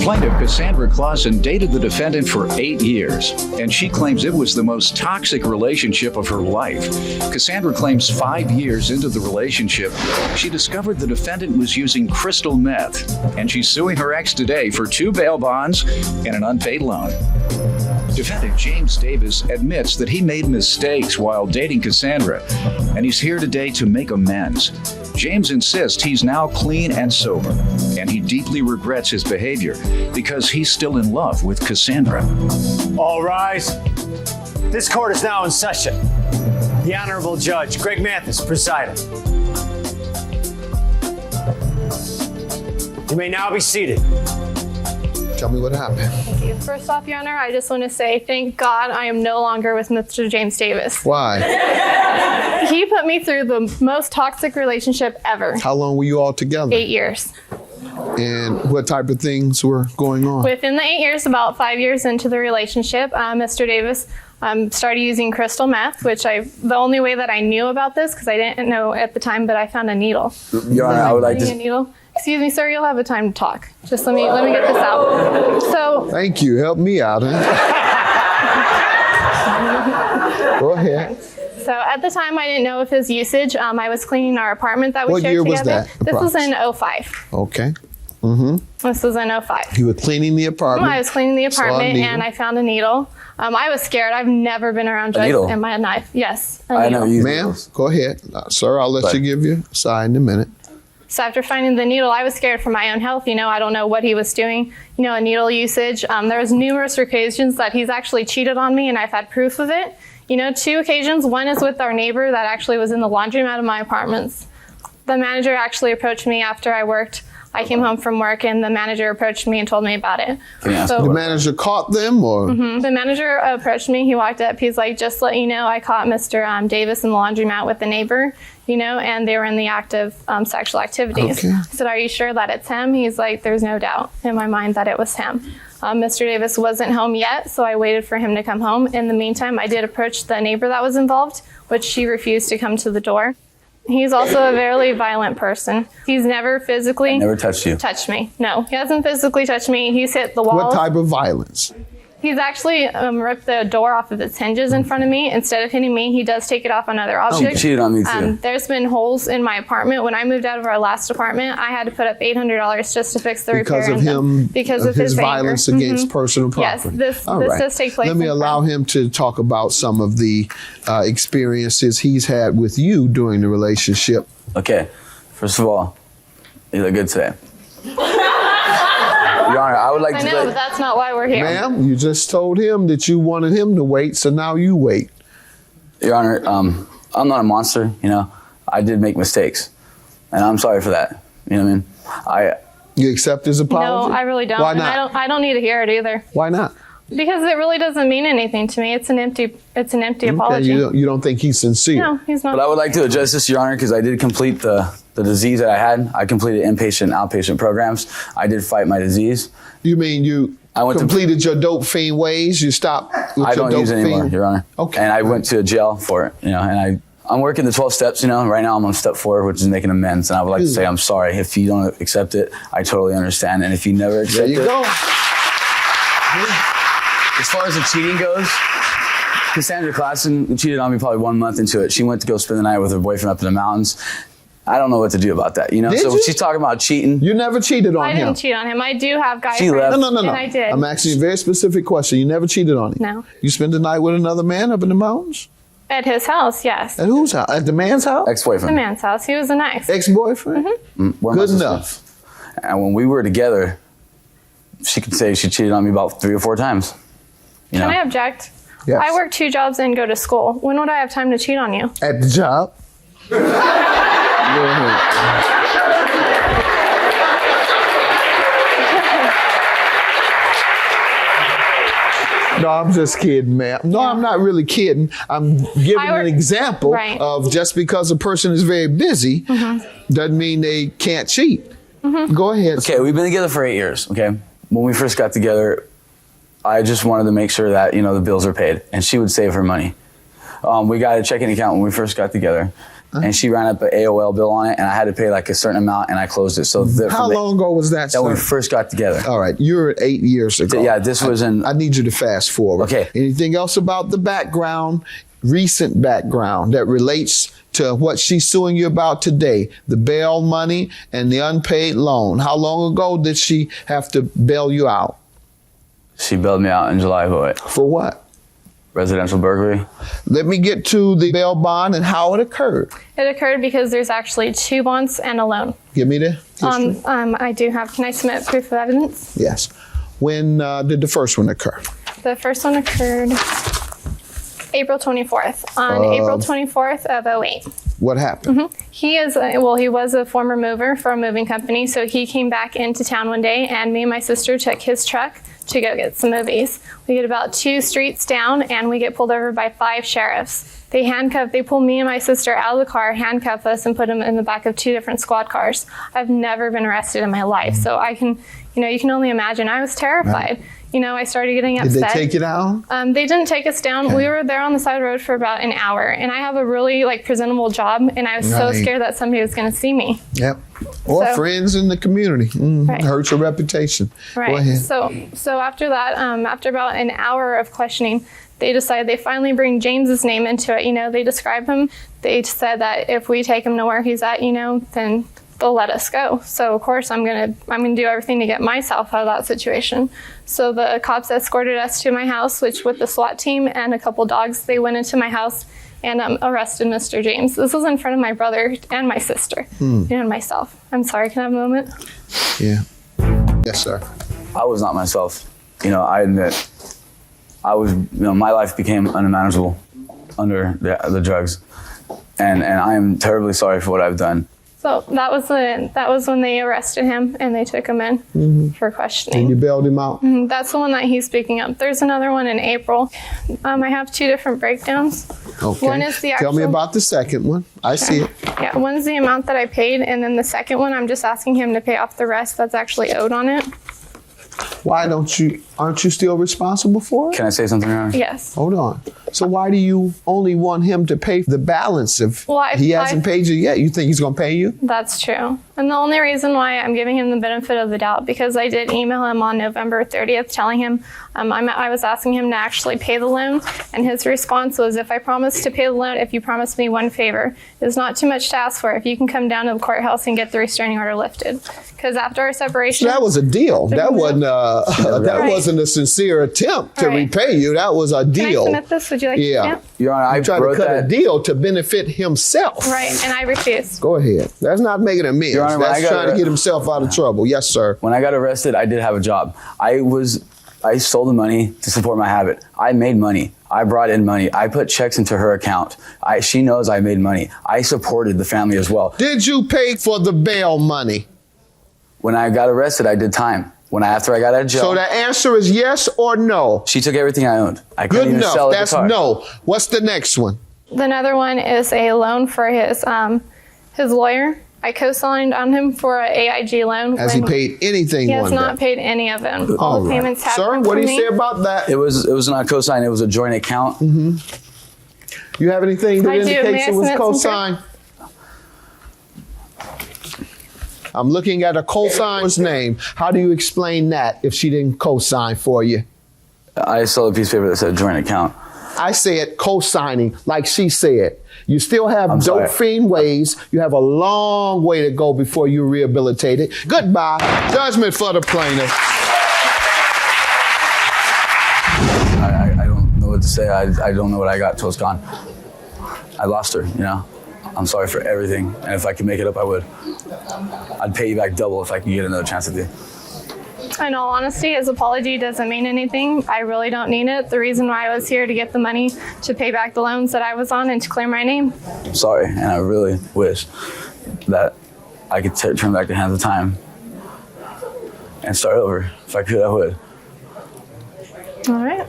Plaintiff Cassandra Clausen dated the defendant for 8 years, and she claims it was the most toxic relationship of her life. Cassandra claims 5 years into the relationship, she discovered the defendant was using crystal meth, and she's suing her ex today for 2 bail bonds and an unpaid loan. Defendant James Davis admits that he made mistakes while dating Cassandra, and he's here today to make amends. James insists he's now clean and sober, and he deeply regrets his behavior because he's still in love with Cassandra. All rise. This court is now in session. The Honorable Judge Greg Mathis presiding. You may now be seated. Tell me what happened. Thank you. First off, Your Honor, I just want to say thank God I am no longer with Mr. James Davis. Why? He put me through the most toxic relationship ever. How long were you all together? 8 years. And what type of things were going on? Within the 8 years, about 5 years into the relationship, Mr. Davis started using crystal meth, which the only way that I knew about this, because I didn't know at the time, but I found a needle. Your Honor, I would like to... A needle. Excuse me, sir, you'll have a time to talk. Just let me get this out. So. Thank you. Help me out, huh? Go ahead. So at the time, I didn't know of his usage. I was cleaning our apartment that we shared together. What year was that? This was in 05. Okay. Mm-hmm. This was in 05. You were cleaning the apartment? I was cleaning the apartment and I found a needle. I was scared. I've never been around drugs and my knife. Yes. I know you. Ma'am, go ahead. Sir, I'll let you give your side in a minute. So after finding the needle, I was scared for my own health. I don't know what he was doing. A needle usage. There was numerous occasions that he's actually cheated on me, and I've had proof of it. 2 occasions. One is with our neighbor that actually was in the laundromat of my apartments. The manager actually approached me after I came home from work, and the manager approached me and told me about it. So, the manager caught them, or? Mm-hmm. The manager approached me. He walked up. He's like, just to let you know, I caught Mr. Davis in the laundromat with the neighbor, and they were in the act of sexual activities. Okay. I said, are you sure that it's him? He's like, there's no doubt in my mind that it was him. Mr. Davis wasn't home yet, so I waited for him to come home. In the meantime, I did approach the neighbor that was involved, which she refused to come to the door. He's also a very violent person. He's never physically touched me. No, he hasn't physically touched me. He's hit the wall. What type of violence? He's actually ripped the door off of its hinges in front of me. Instead of hitting me, he does take it off on other objects. He cheated on me too. There's been holes in my apartment. When I moved out of our last apartment, I had to put up $800 just to fix the repair. Because of his violence against personal property. Yes, this does take place. Let me allow him to talk about some of the experiences he's had with you during the relationship. Okay, first of all, you look good today. Your Honor, I would like to... I know, but that's not why we're here. Ma'am, you just told him that you wanted him to wait, so now you wait. Your Honor, I'm not a monster, I did make mistakes, and I'm sorry for that. You know what I mean? You accept his apology? No, I really don't. Why not? And I don't need to hear it either. Why not? Because it really doesn't mean anything to me. It's an empty apology. You don't think he's sincere? No, he's not. But I would like to address this, Your Honor, because I did complete the disease that I had. I completed inpatient and outpatient programs. I did fight my disease. You mean you completed your dope fiend ways? You stopped with I don't use it anymore, Your Honor. Okay. And I went to jail for it, and I'm working the 12 steps, Right now I'm on step 4, which is making amends. And I would like to say I'm sorry. If you don't accept it, I totally understand. And if you never accept it... There you go. As far as the cheating goes, Cassandra Clausen cheated on me probably 1 month into it. She went to go spend the night with her boyfriend up in the mountains. I don't know what to do about that, So when she's talking about cheating... You never cheated on him. I didn't cheat on him. I do have guy friends. friends. No. And I did. I'm asking you a very specific question. You never cheated on him? No. You spent the night with another man up in the mountains? At his house, yes. At whose house? At the man's house? Ex-boyfriend. The man's house. He was an ex. Ex-boyfriend? Mm-hmm. Good enough. And when we were together, she could say she cheated on me about 3 or 4 times. Can I object? Yes. I work 2 jobs and go to school. When would I have time to cheat on you? At the job? Go ahead. No, I'm just kidding, ma'am. No, I'm not really kidding. I'm giving an example of just because a person is very busy doesn't mean they can't cheat. Go ahead. Okay, we've been together for 8 years, okay? When we first got together, I just wanted to make sure that, the bills are paid, and she would save her money. We got a checking account when we first got together, and she ran up an AOL bill on it, and I had to pay like a certain amount, and I closed it. So how long ago was that? That when we first got together. All right, you're 8 years ago. Yeah, this was in. I need you to fast forward. Okay. Anything else about the background, recent background that relates to what she's suing you about today? The bail money and the unpaid loan. How long ago did she have to bail you out? She bailed me out in July of 2008. For what? Residential burglary. Let me get to the bail bond and how it occurred. It occurred because there's actually 2 bonds and a loan. Give me the history. I do have. Can I submit proof of evidence? Yes. When did the first one occur? The first one occurred April 24th. On April 24th of 2008. What happened? He was a former mover for a moving company, so he came back into town one day, and me and my sister took his truck to go get some movies. We get about 2 streets down, and we get pulled over by 5 sheriffs. They pull me and my sister out of the car, handcuff us, and put them in the back of 2 different squad cars. I've never been arrested in my life, so I can, you can only imagine. I was terrified. Right. I started getting upset. Did they take you down? They didn't take us down. Okay. We were there on the side of the road for about an hour, and I have a really presentable job, and I was so scared that somebody was going to see me. Yep. Or friends in the community. Right. Hurts your reputation. Right. Go ahead. So after that, after about an hour of questioning, they finally bring James's name into it. They describe him. They said that if we take him to where he's at, then they'll let us go. So of course I'm gonna do everything to get myself out of that situation. So the cops escorted us to my house, which with the SWAT team and a couple dogs, they went into my house and arrested Mr. James. This was in front of my brother and my sister and myself. I'm sorry, can I have a moment? Yeah. Yes, sir. I was not myself. I admit, I was. My life became unmanageable under the drugs, and I am terribly sorry for what I've done. So that was when they arrested him and they took him in for questioning. And you bailed him out? That's the one that he's speaking of. There's another one in April. I have 2 different breakdowns. Okay. One is the actual. Tell me about the second one. I see it. Yeah, one's the amount that I paid, and then the second one, I'm just asking him to pay off the rest that's actually owed on it. Why aren't you still responsible for it? Can I say something, Your Honor? Yes. Hold on. So why do you only want him to pay the balance if he hasn't paid you yet? You think he's going to pay you? That's true. And the only reason why I'm giving him the benefit of the doubt, because I did email him on November 30th telling him I was asking him to actually pay the loan, and his response was, if I promise to pay the loan, if you promise me one favor, it's not too much to ask for if you can come down to the courthouse and get the restraining order lifted. Because after our separation... So that was a deal. That wasn't a sincere attempt to repay you. That was a deal. Can I submit this? Would you like to stamp? Your Honor, I tried to cut a deal to benefit himself. Right, and I refused. Go ahead. That's not making amends. Your Honor, that's trying to get himself out of trouble. Yes, sir. When I got arrested, I did have a job. I stole the money to support my habit. I made money. I brought in money. I put checks into her account. She knows I made money. I supported the family as well. Did you pay for the bail money? When I got arrested, I did time. After I got out of jail. So the answer is yes or no? She took everything I owned. I Good couldn't even enough. sell the That's guitar. no. What's the next one? Another one is a loan for his lawyer. I co-signed on him for an AIG loan. Has he paid anything? He has not paid any of them. All the payments have Sir, come what from do you me. say about that? It was not co-signed. It was a joint account. You have anything that I do. indicates May I it was submit some co-signed? I'm looking at a co-signer's name. How do you explain that if she didn't co-sign for you? I sold a piece of paper that said joint account. I said co-signing, like she said. You still have dope fiend ways. You have a long way to go before you're rehabilitated. Goodbye. Judgment for the plaintiff. I don't know what to say. I don't know what I got till it's gone. I lost her, I'm sorry for everything. And if I could make it up, I would. I'd pay you back double if I could get another chance at you. In all honesty, his apology doesn't mean anything. I really don't need it. The reason why I was here to get the money to pay back the loans that I was on and to clear my name. I'm sorry, and I really wish that I could turn back the hands of time and start over. If I could, I would. All right.